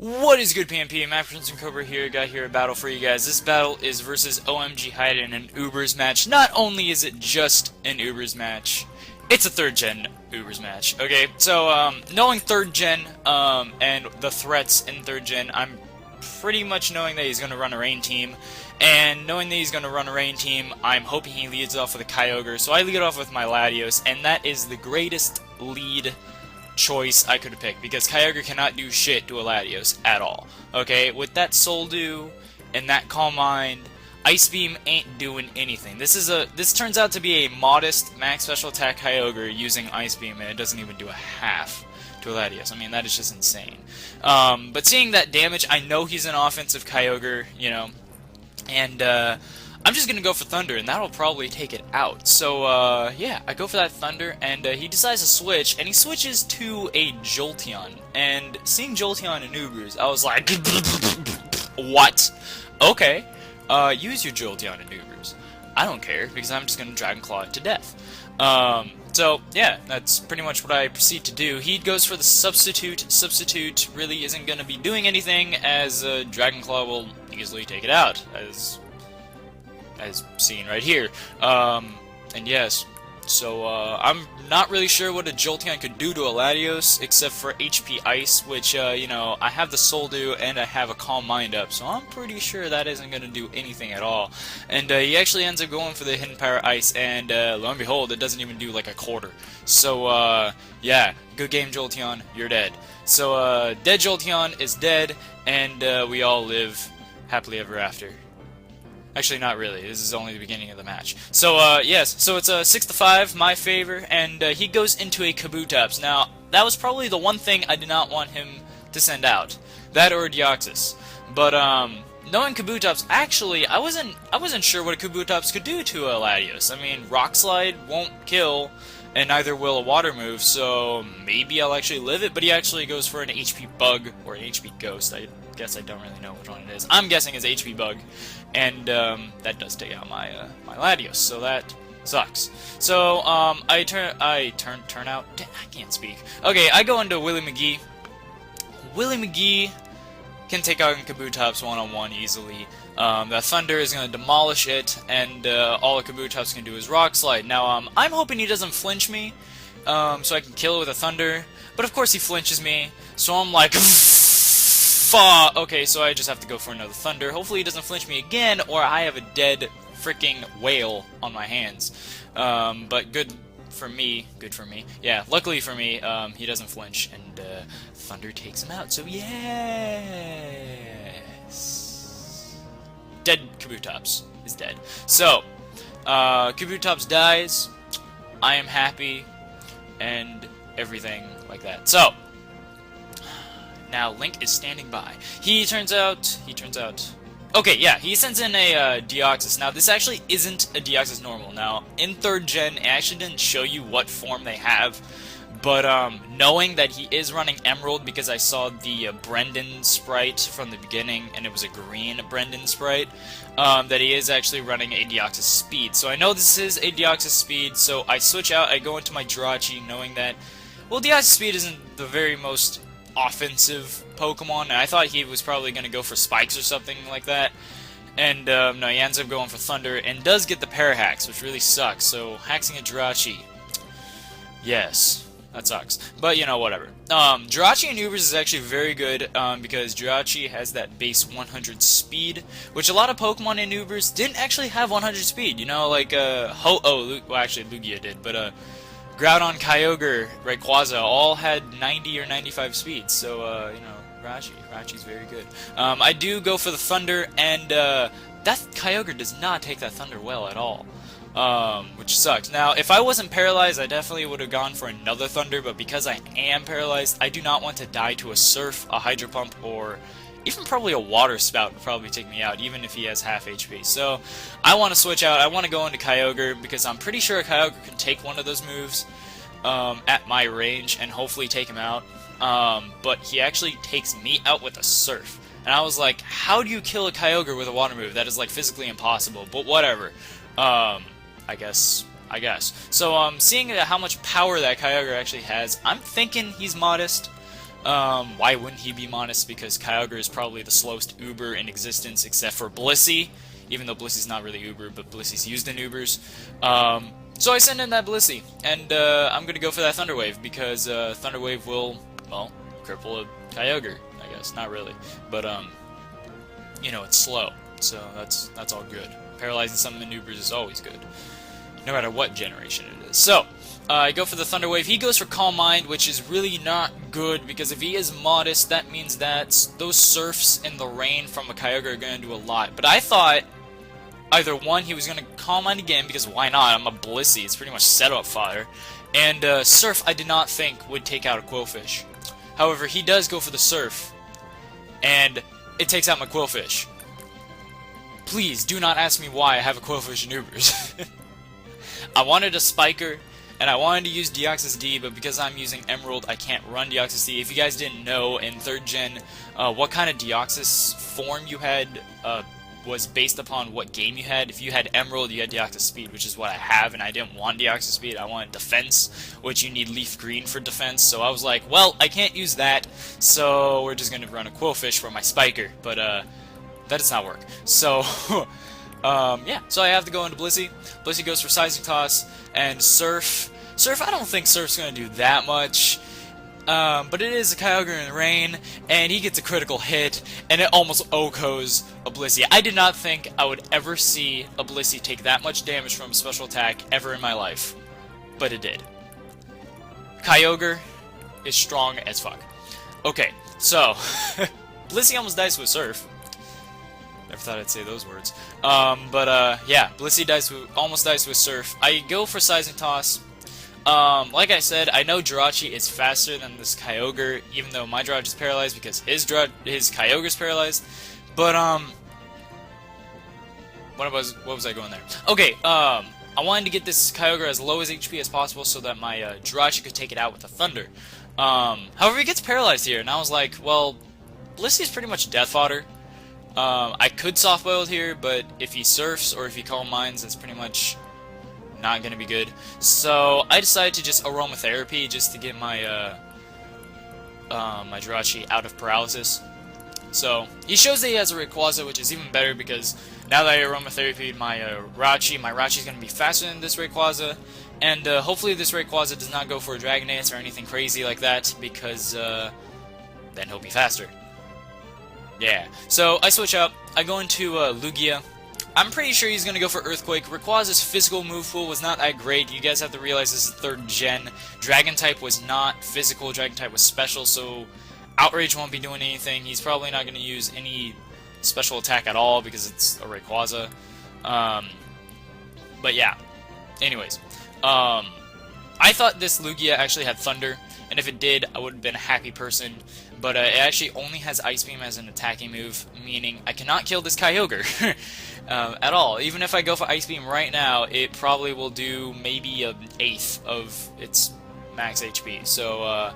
What is good, PMP? MapCRimSoNCobRa here. Got here a battle for you guys. This battle is versus OMGHIDE1 in an Ubers match. Not only is it just an Ubers match, it's a 3rd gen Ubers match. Okay, so knowing 3rd gen and the threats in 3rd gen, I'm pretty much knowing that he's going to run a rain team. And knowing that he's going to run a rain team, I'm hoping he leads off with a Kyogre. So I lead off with my Latios, and that is the greatest lead choice I could have picked, because Kyogre cannot do shit to a Latios at all. Okay, with that Soldew and that Calm Mind, Ice Beam ain't doing anything. This turns out to be a modest max special attack Kyogre using Ice Beam, and it doesn't even do a half to a Latios. I mean, that is just insane. But seeing that damage, I know he's an offensive Kyogre, you know, and I'm just going to go for Thunder, and that'll probably take it out. So, yeah, I go for that Thunder, and he decides to switch, and he switches to a Jolteon. And seeing Jolteon in Ubers, I was like, what? Okay, use your Jolteon in Ubers. I don't care, because I'm just going to Dragon Claw it to death. So, yeah, that's pretty much what I proceed to do. He goes for the Substitute. Substitute really isn't going to be doing anything, as Dragon Claw will easily take it out, as seen right here. And yes, so I'm not really sure what a Jolteon could do to a Latios, except for HP Ice, which, you know, I have the Soldew and I have a Calm Mind up, so I'm pretty sure that isn't going to do anything at all. And he actually ends up going for the Hidden Power Ice, and lo and behold, it doesn't even do like a quarter. So, yeah, good game, Jolteon, you're dead. So, dead Jolteon is dead, and we all live happily ever after. Actually, not really. This is only the beginning of the match. So, yes. So it's a 6-5, my favor, and he goes into a Kabutops. Now, that was probably the one thing I did not want him to send out. That or Deoxys. But, knowing Kabutops, actually, I wasn't sure what a Kabutops could do to a Latios. I mean, Rock Slide won't kill, and neither will a Water move, so maybe I'll actually live it, but he actually goes for an HP Bug, or an HP Ghost. I guess I don't really know which one it is. I'm guessing it's HP Bug, and that does take out my my Latios, so that sucks. So I turn out. I can't speak. Okay, I go into Willie McGee. Willie McGee can take out Kabutops one-on-one easily. The Thunder is going to demolish it, and all the Kabutops can do is Rock Slide. Now, I'm hoping he doesn't flinch me, so I can kill it with a Thunder. But of course he flinches me, so I'm like, okay, so I just have to go for another Thunder. Hopefully he doesn't flinch me again, or I have a dead freaking whale on my hands. But good for me. Yeah, luckily for me, he doesn't flinch, and Thunder takes him out. So yes, dead Kabutops is dead. So Kabutops dies. I am happy, and everything like that. So now Link is standing by. He turns out. Okay, yeah, he sends in a Deoxys. Now, this actually isn't a Deoxys normal. Now, in 3rd gen, it actually didn't show you what form they have, but knowing that he is running Emerald, because I saw the Brendan sprite from the beginning, and it was a green Brendan sprite, that he is actually running a Deoxys Speed. So I know this is a Deoxys Speed, so I switch out, I go into my Jirachi, knowing that, well, Deoxys Speed isn't the very most offensive Pokemon, and I thought he was probably going to go for Spikes or something like that, and no, he ends up going for Thunder, and does get the Parahax, which really sucks. So Haxing a Jirachi, yes, that sucks, but you know, whatever. Jirachi in Ubers is actually very good, because Jirachi has that base 100 speed, which a lot of Pokemon in Ubers didn't actually have 100 speed, you know, like, well, actually, Lugia did, but, Groudon, Kyogre, Rayquaza all had 90 or 95 speeds, so, you know, Rachi's very good. I do go for the Thunder, and that Kyogre does not take that Thunder well at all, which sucks. Now, if I wasn't paralyzed, I definitely would have gone for another Thunder, but because I am paralyzed, I do not want to die to a Surf, a Hydro Pump, or even probably a Water Spout would probably take me out, even if he has half HP. So, I want to switch out. I want to go into Kyogre, because I'm pretty sure Kyogre can take one of those moves at my range, and hopefully take him out. But he actually takes me out with a Surf. And I was like, how do you kill a Kyogre with a Water move? That is, like, physically impossible, but whatever. I guess. So, seeing how much power that Kyogre actually has, I'm thinking he's modest. Why wouldn't he be modest? Because Kyogre is probably the slowest Uber in existence, except for Blissey. Even though Blissey's not really Uber, but Blissey's used in Ubers. So I send in that Blissey, and I'm gonna go for that Thunder Wave because Thunder Wave will, well, cripple a Kyogre, I guess. Not really, but you know, it's slow, so that's all good. Paralyzing some in Ubers is always good, no matter what generation it is. So I go for the Thunder Wave. He goes for Calm Mind, which is really not good because if he is modest, that means that those surfs in the rain from a Kyogre are gonna do a lot. But I thought either one, he was going to Calm Mind again, because why not? I'm a Blissey, it's pretty much setup fodder. And Surf, I did not think would take out a Qwilfish. However, he does go for the Surf, and it takes out my Qwilfish. Please, do not ask me why I have a Qwilfish in Ubers. I wanted a Spiker, and I wanted to use Deoxys D, but because I'm using Emerald, I can't run Deoxys D. If you guys didn't know, in 3rd Gen, what kind of Deoxys form you had, was based upon what game you had. If you had Emerald, you had Deoxys Speed, which is what I have, and I didn't want Deoxys Speed, I wanted Defense, which you need Leaf Green for Defense, so I was like, well, I can't use that, so we're just going to run a Qwilfish for my Spiker, but that does not work. So, yeah, so I have to go into Blissey. Blissey goes for Seismic Toss, and Surf. Surf, I don't think Surf's going to do that much. But it is a Kyogre in Rain, and he gets a critical hit, and it almost OHKOs a Blissey. I did not think I would ever see a Blissey take that much damage from a special attack ever in my life, but it did. Kyogre is strong as fuck. Okay, so, Blissey almost dies with Surf. Never thought I'd say those words. Yeah, Blissey almost dies with Surf. I go for Seismic Toss. Like I said, I know Jirachi is faster than this Kyogre, even though my Jirachi is paralyzed because his Kyogre is paralyzed. But, what was I going there? Okay, I wanted to get this Kyogre as low as HP as possible so that my Jirachi could take it out with a Thunder. However, he gets paralyzed here, and I was like, well, Blissey is pretty much death fodder. I could soft boil here, but if he surfs or if he Calm Minds, that's pretty much not gonna be good. So I decided to just aromatherapy just to get my my Jirachi out of paralysis. So he shows that he has a Rayquaza, which is even better because now that I aromatherapied my Rachi is gonna be faster than this Rayquaza, and hopefully this Rayquaza does not go for a Dragonance or anything crazy like that because then he'll be faster. Yeah. So I switch up. I go into Lugia. I'm pretty sure he's going to go for Earthquake. Rayquaza's physical move pool was not that great. You guys have to realize this is 3rd Gen. Dragon type was not physical, Dragon type was special, so Outrage won't be doing anything. He's probably not going to use any special attack at all because it's a Rayquaza. But yeah. Anyways. I thought this Lugia actually had Thunder, and if it did, I would have been a happy person. But it actually only has Ice Beam as an attacking move, meaning I cannot kill this Kyogre. At all. Even if I go for Ice Beam right now, it probably will do maybe an eighth of its max HP. So,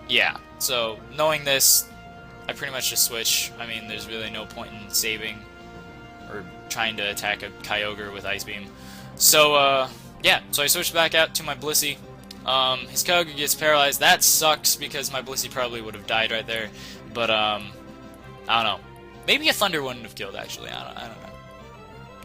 yeah. So, knowing this, I pretty much just switch. I mean, there's really no point in saving or trying to attack a Kyogre with Ice Beam. So, yeah. So I switch back out to my Blissey. His Kyogre gets paralyzed. That sucks because my Blissey probably would have died right there. But, I don't know. Maybe a Thunder wouldn't have killed, actually. I don't know.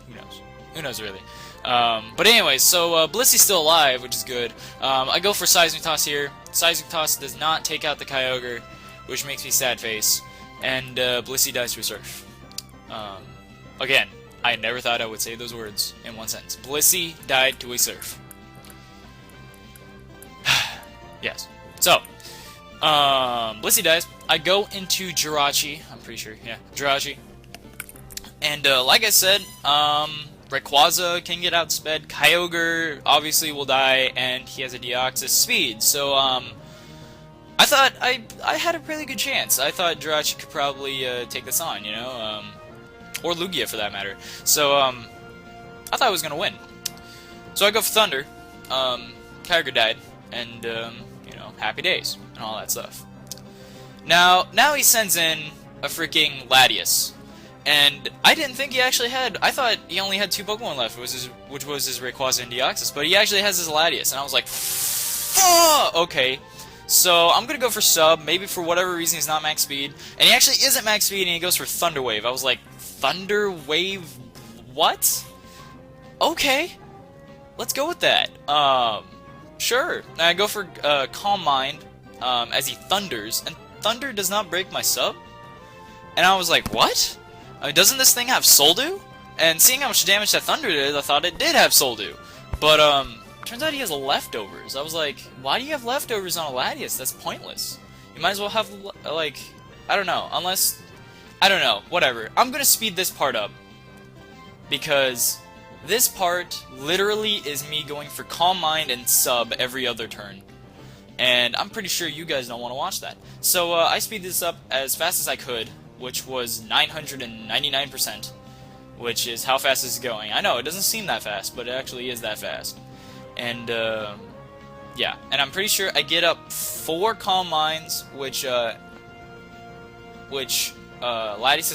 Who knows? Who knows, really? But anyways, so Blissey's still alive, which is good. I go for Seismic Toss here. Seismic Toss does not take out the Kyogre, which makes me sad face. And Blissey dies to a Surf. Again, I never thought I would say those words in one sentence. Blissey died to a Surf. Yes. So, Blissey dies. I go into Jirachi. I'm pretty sure, yeah, Jirachi. And like I said, Rayquaza can get outsped. Kyogre obviously will die, and he has a Deoxys Speed. So I thought I had a really good chance. I thought Jirachi could probably take this on, you know, or Lugia for that matter. So I thought I was gonna win. So I go for Thunder. Kyogre died, and you know, happy days and all that stuff. Now he sends in a freaking Latias, and I didn't think he actually had. I thought he only had 2 Pokemon left, which was his Rayquaza and Deoxys, but he actually has his Latias, and I was like, fuck! Okay, So I'm gonna go for sub. Maybe for whatever reason he's not max speed, and he actually isn't max speed, and he goes for Thunder Wave. I was like, Thunder Wave, what? Okay, let's go with that. Sure. And I go for Calm Mind as he thunders, and Thunder does not break my sub. And I was like, what? I mean, doesn't this thing have Soul Dew? And seeing how much damage that Thunder did, I thought it did have Soul Dew. But turns out he has leftovers. I was like, why do you have leftovers on a Latias? That's pointless. You might as well have, like, I don't know, unless, I don't know, whatever. I'm gonna speed this part up, because this part literally is me going for Calm Mind and sub every other turn. And I'm pretty sure you guys don't want to watch that. So I speed this up as fast as I could, which was 999%, which is how fast this is going. I know, it doesn't seem that fast, but it actually is that fast. And, yeah. And I'm pretty sure I get up 4 Calm Minds, which Latias'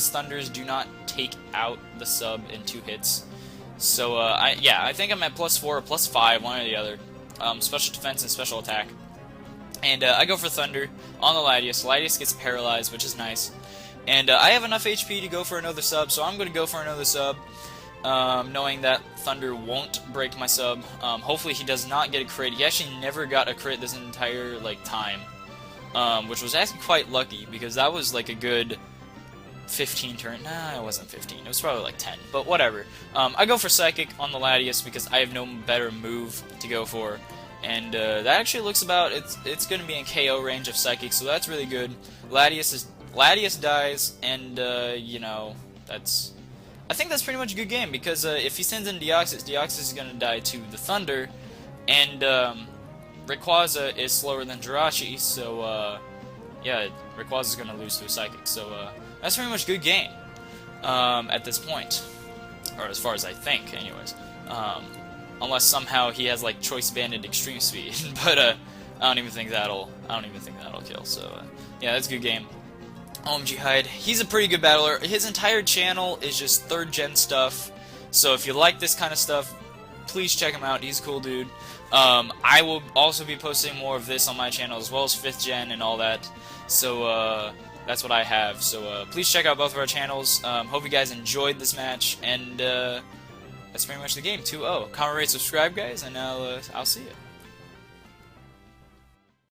Thunders do not take out the sub in 2 hits. So, yeah, I think I'm at +4 or +5, one or the other. Special defense and special attack. And I go for Thunder on the Latias. Latias gets paralyzed, which is nice. And I have enough HP to go for another sub, so I'm going to go for another sub, knowing that Thunder won't break my sub. Hopefully he does not get a crit. He actually never got a crit this entire time, which was actually quite lucky, because that was like a good 15 turn. Nah, it wasn't 15. It was probably like 10, but whatever. I go for Psychic on the Latias because I have no better move to go for. And that actually looks about, it's going to be in KO range of Psychic, so that's really good. Latias dies, and, you know, I think that's pretty much a good game, because if he sends in Deoxys, Deoxys is going to die to the Thunder, and Rayquaza is slower than Jirachi, so, yeah, Rayquaza is going to lose to a Psychic, so that's pretty much a good game at this point, or as far as I think, anyways. Unless somehow he has like choice banded extreme speed, but I don't even think that'll kill. So yeah, that's a good game. OMGHIDE, he's a pretty good battler. His entire channel is just 3rd gen stuff. So if you like this kind of stuff, please check him out. He's a cool dude. I will also be posting more of this on my channel, as well as 5th gen and all that. So that's what I have. So please check out both of our channels. Hope you guys enjoyed this match, and that's pretty much the game. 2-0. Comment, rate, subscribe, guys, and I'll see you.